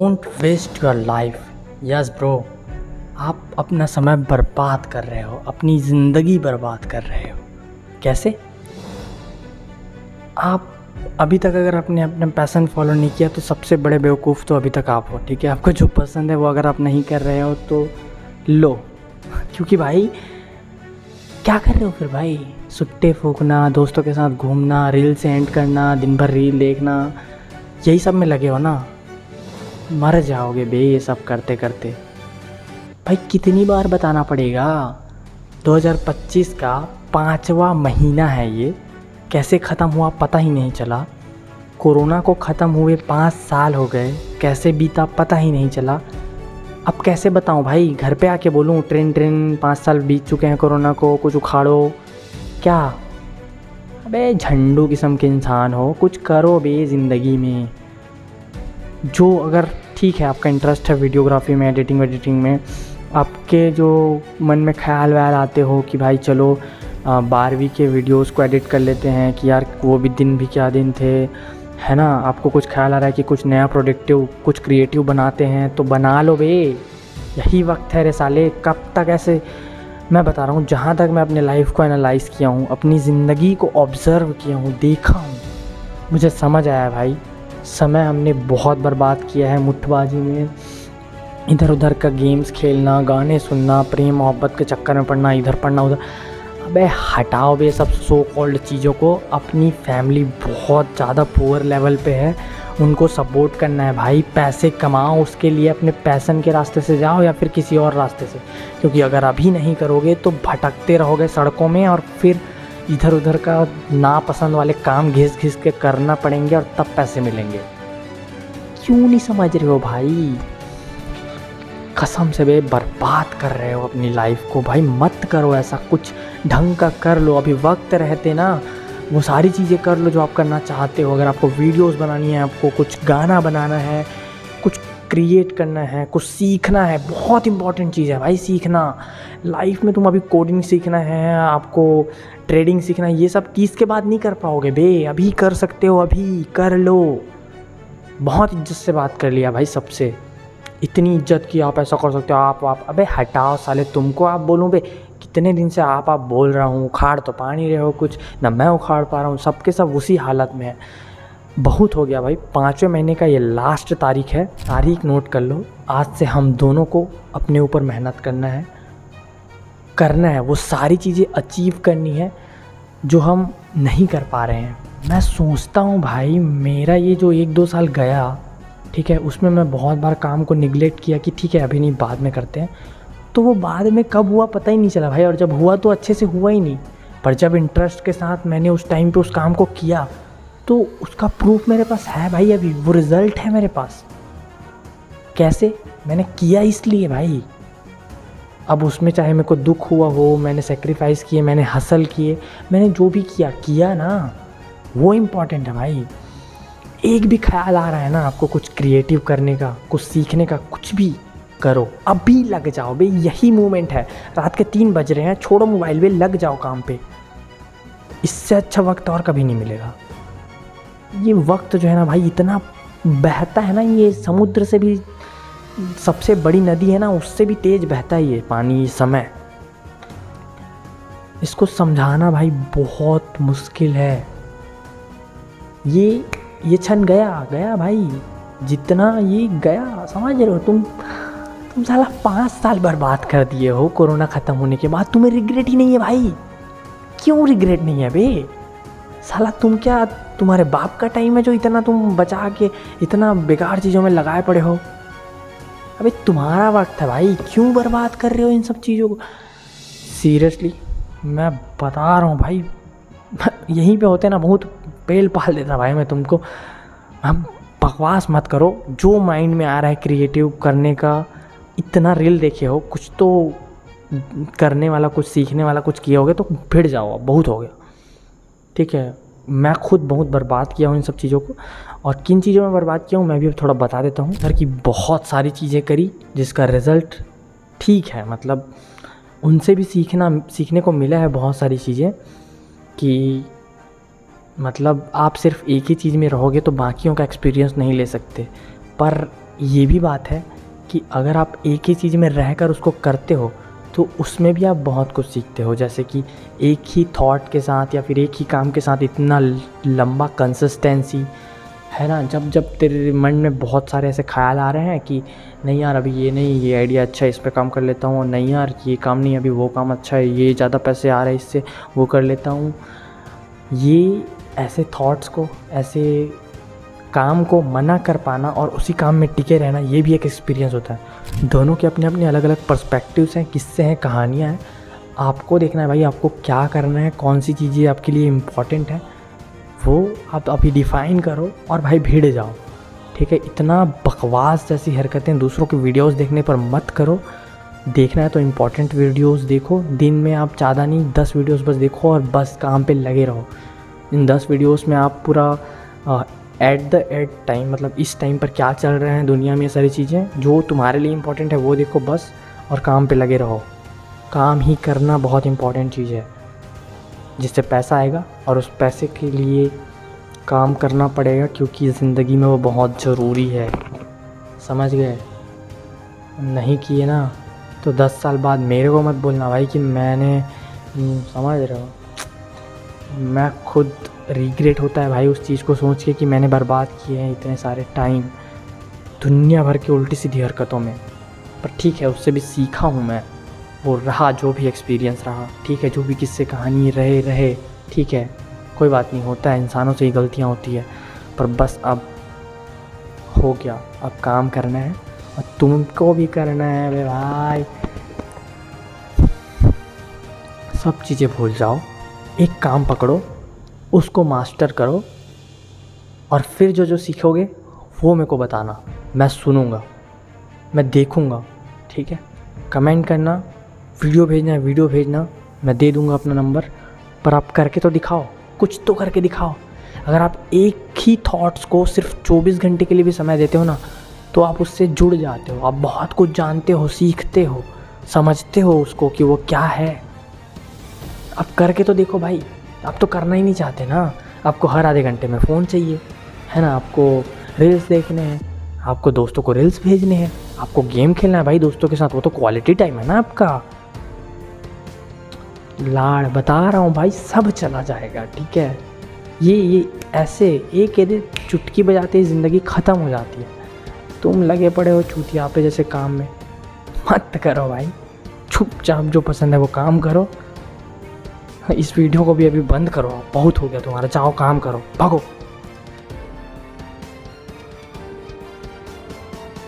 Don't waste your life. Yes bro, आप अपना समय बर्बाद कर रहे हो, अपनी ज़िंदगी बर्बाद कर रहे हो। कैसे? आप अभी तक अगर आपने अपना पैशन फॉलो नहीं किया तो सबसे बड़े बेवकूफ़ तो अभी तक आप हो। ठीक है, आपको जो पसंद है वो अगर आप नहीं कर रहे हो तो लो, क्योंकि भाई क्या कर रहे हो फिर भाई? सुट्टे फूकना, दोस्तों के साथ घूमना, रील सेंड करना, दिन भर रील देखना, यही सब में लगे हो ना। मर जाओगे बे ये सब करते करते। भाई कितनी बार बताना पड़ेगा? 2025 का 5वां महीना है ये, कैसे ख़त्म हुआ पता ही नहीं चला। कोरोना को ख़त्म हुए 5 साल हो गए, कैसे बीता पता ही नहीं चला। अब कैसे बताऊं भाई? घर पे आके बोलूं ट्रेन 5 साल बीत चुके हैं कोरोना को, कुछ उखाड़ो क्या? अबे झंडू किस्म के इंसान हो, कुछ करो बे ज़िंदगी में। जो अगर ठीक है आपका इंटरेस्ट है वीडियोग्राफी में, एडिटिंग में, आपके जो मन में ख्याल वयाल आते हो कि भाई चलो 12वीं के वीडियोस को एडिट कर लेते हैं कि यार वो भी दिन भी क्या दिन थे, है ना। आपको कुछ ख्याल आ रहा है कि कुछ नया प्रोडक्टिव, कुछ क्रिएटिव बनाते हैं तो बना लो बे, यही वक्त है रे साले। कब तक ऐसे? मैं बता रहा हूँ, जहाँ तक मैं अपने लाइफ को एनालाइज़ किया हूँ, अपनी ज़िंदगी को ऑब्ज़र्व किया हूँ, देखा हूँ, मुझे समझ आया भाई समय हमने बहुत बर्बाद किया है मुट्ठबाजी में, इधर उधर का गेम्स खेलना, गाने सुनना, प्रेम मोहब्बत के चक्कर में पड़ना, इधर पड़ना उधर। अबे हटाओ बे सब सो कॉल्ड चीज़ों को। अपनी फैमिली बहुत ज़्यादा पुअर लेवल पे है, उनको सपोर्ट करना है भाई। पैसे कमाओ, उसके लिए अपने पैशन के रास्ते से जाओ या फिर किसी और रास्ते से, क्योंकि अगर अभी नहीं करोगे तो भटकते रहोगे सड़कों में और फिर इधर उधर का नापसंद वाले काम घिस घिस के करना पड़ेंगे और तब पैसे मिलेंगे। क्यों नहीं समझ रहे हो भाई? कसम से बे बर्बाद कर रहे हो अपनी लाइफ को भाई। मत करो ऐसा, कुछ ढंग का कर लो। अभी वक्त रहते ना वो सारी चीज़ें कर लो जो आप करना चाहते हो। अगर आपको वीडियोस बनानी है, आपको कुछ गाना बनाना है, कुछ क्रिएट करना है, कुछ सीखना है, बहुत इंपॉर्टेंट चीज़ है भाई सीखना। लाइफ में तुम अभी कोडिंग सीखना है, आपको ट्रेडिंग सीखना है, ये सब 30 के बाद नहीं कर पाओगे बे। अभी कर सकते हो, अभी कर लो। बहुत इज्जत से बात कर लिया भाई सबसे, इतनी इज्जत की आप ऐसा कर सकते हो, आप। अबे हटाओ साले, तुमको आप बोलूँ बे? कितने दिन से आप बोल रहा हूँ, उखाड़ तो पा नहीं रहे हो कुछ ना, मैं उखाड़ पा रहा हूँ, सबके सब उसी हालत में है। बहुत हो गया भाई। 5वें महीने का ये लास्ट तारीख है, तारीख नोट कर लो। आज से हम दोनों को अपने ऊपर मेहनत करना है, वो सारी चीज़ें अचीव करनी है जो हम नहीं कर पा रहे हैं। मैं सोचता हूँ भाई, मेरा ये जो 1-2 साल गया, ठीक है, उसमें मैं बहुत बार काम को निगलेक्ट किया कि ठीक है अभी नहीं, बाद में करते हैं। तो वो बाद में कब हुआ पता ही नहीं चला भाई, और जब हुआ तो अच्छे से हुआ ही नहीं। पर जब इंटरेस्ट के साथ मैंने उस टाइम पे उस काम को किया तो उसका प्रूफ मेरे पास है भाई, अभी वो रिज़ल्ट है मेरे पास। कैसे? मैंने किया इसलिए भाई। अब उसमें चाहे मेरे को दुख हुआ हो, मैंने सेक्रीफाइस किए, मैंने हसल किए, मैंने जो भी किया ना, वो इम्पॉर्टेंट है भाई। एक भी ख्याल आ रहा है ना आपको कुछ क्रिएटिव करने का, कुछ सीखने का, कुछ भी करो, अभी लग जाओ बे, यही मोमेंट है। रात के 3 बज रहे हैं, छोड़ो मोबाइल बे, लग जाओ काम पे। इससे अच्छा वक्त और कभी नहीं मिलेगा। ये वक्त जो है ना भाई, इतना बहता है ना, ये समुद्र से भी, सबसे बड़ी नदी है ना, उससे भी तेज बहता है ये पानी, ये समय। इसको समझाना भाई बहुत मुश्किल है। ये क्षण गया भाई, जितना ये गया, समझ रहे हो तुम साला 5 साल बर्बाद कर दिए हो कोरोना ख़त्म होने के बाद। तुम्हें रिग्रेट ही नहीं है भाई? क्यों रिग्रेट नहीं है बे साला? तुम क्या, तुम्हारे बाप का टाइम है जो इतना तुम बचा के इतना बेकार चीज़ों में लगाए पड़े हो? अबे तुम्हारा वक्त है भाई, क्यों बर्बाद कर रहे हो इन सब चीज़ों को? सीरियसली मैं बता रहा हूँ भाई, यहीं पे होते ना बहुत पेल पाल देता भाई मैं तुमको। हम बकवास मत करो, जो माइंड में आ रहा है क्रिएटिव करने का, इतना रील देखे हो, कुछ तो करने वाला, कुछ सीखने वाला कुछ किया होगा तो भिड़ जाओ, बहुत हो गया। ठीक है, मैं खुद बहुत बर्बाद किया हूँ इन सब चीज़ों को, और किन चीज़ों में बर्बाद किया हूँ मैं भी अब थोड़ा बता देता हूँ। सर की बहुत सारी चीज़ें करी जिसका रिज़ल्ट ठीक है, मतलब उनसे भी सीखने को मिला है बहुत सारी चीज़ें, कि मतलब आप सिर्फ एक ही चीज़ में रहोगे तो बाकियों का एक्सपीरियंस नहीं ले सकते। पर ये भी बात है कि अगर आप एक ही चीज़ में रहकर उसको करते हो तो उसमें भी आप बहुत कुछ सीखते हो। जैसे कि एक ही थॉट के साथ या फिर एक ही काम के साथ इतना लंबा कंसिस्टेंसी, है ना। जब जब तेरे मन में बहुत सारे ऐसे ख्याल आ रहे हैं कि नहीं यार अभी ये नहीं, ये आइडिया अच्छा है, इस पे काम कर लेता हूँ, नहीं यार ये काम नहीं, अभी वो काम अच्छा है, ये ज़्यादा पैसे आ रहे हैं इससे, वो कर लेता हूँ। ये ऐसे थॉट्स को, ऐसे काम को मना कर पाना और उसी काम में टिके रहना, ये भी एक एक्सपीरियंस होता है। दोनों के अपने अपने अलग अलग पर्सपेक्टिव्स हैं, किस्से हैं, कहानियाँ हैं। आपको देखना है भाई आपको क्या करना है, कौन सी चीज़ें आपके लिए इम्पॉर्टेंट है, वो आप अभी डिफ़ाइन करो और भाई भिड़ जाओ, ठीक है। इतना बकवास जैसी हरकतें दूसरों की वीडियोस देखने पर मत करो। देखना है तो इम्पॉर्टेंट वीडियोस देखो। दिन में आप ज़्यादा नहीं 10 वीडियोस बस देखो और बस काम पे लगे रहो। इन 10 वीडियोस में आप पूरा एट टाइम, मतलब इस टाइम पर क्या चल रहे हैं दुनिया में, सारी चीज़ें जो तुम्हारे लिए इम्पोर्टेंट है वो देखो बस, और काम पे लगे रहो। काम ही करना बहुत इम्पोर्टेंट चीज़ है, जिससे पैसा आएगा और उस पैसे के लिए काम करना पड़ेगा, क्योंकि ज़िंदगी में वो बहुत ज़रूरी है। समझ गए? नहीं किए ना तो 10 साल बाद मेरे को मत बोलना भाई कि मैंने, समझ रहे हो, मैं खुद रिग्रेट होता है भाई उस चीज़ को सोच के कि मैंने बर्बाद किए हैं इतने सारे टाइम दुनिया भर की उल्टी सीधी हरकतों में। पर ठीक है, उससे भी सीखा हूँ मैं, वो रहा जो भी एक्सपीरियंस रहा, ठीक है, जो भी किस्से कहानी रहे, ठीक है, कोई बात नहीं, होता है, इंसानों से ही गलतियाँ होती है। पर बस अब हो गया, अब काम करना है और तुमको भी करना है बे भाई। सब चीज़ें भूल जाओ, एक काम पकड़ो, उसको मास्टर करो और फिर जो जो सीखोगे वो मेरे को बताना, मैं सुनूंगा, मैं देखूंगा, ठीक है। कमेंट करना, वीडियो भेजना, मैं दे दूंगा अपना नंबर। पर आप करके तो दिखाओ, कुछ तो करके दिखाओ। अगर आप एक ही थॉट्स को सिर्फ 24 घंटे के लिए भी समय देते हो ना, तो आप उससे जुड़ जाते हो, आप बहुत कुछ जानते हो, सीखते हो, समझते हो उसको कि वो क्या है। आप करके तो देखो भाई। आप तो करना ही नहीं चाहते ना, आपको हर आधे घंटे में फ़ोन चाहिए, है ना, आपको रील्स देखने हैं, आपको दोस्तों को रील्स भेजने हैं, आपको गेम खेलना है भाई दोस्तों के साथ, वो तो क्वालिटी टाइम है ना आपका। लाड़ बता रहा हूँ भाई, सब चला जाएगा, ठीक है। ये ऐसे एक यदि चुटकी बजाते ही ज़िंदगी ख़त्म हो जाती है। तुम लगे पड़े हो चूतिया पे जैसे काम में, मत करो भाई, चुपचाप जो पसंद है वो काम करो। इस वीडियो को भी अभी बंद करो, बहुत हो गया तुम्हारा, जाओ काम करो, भागो।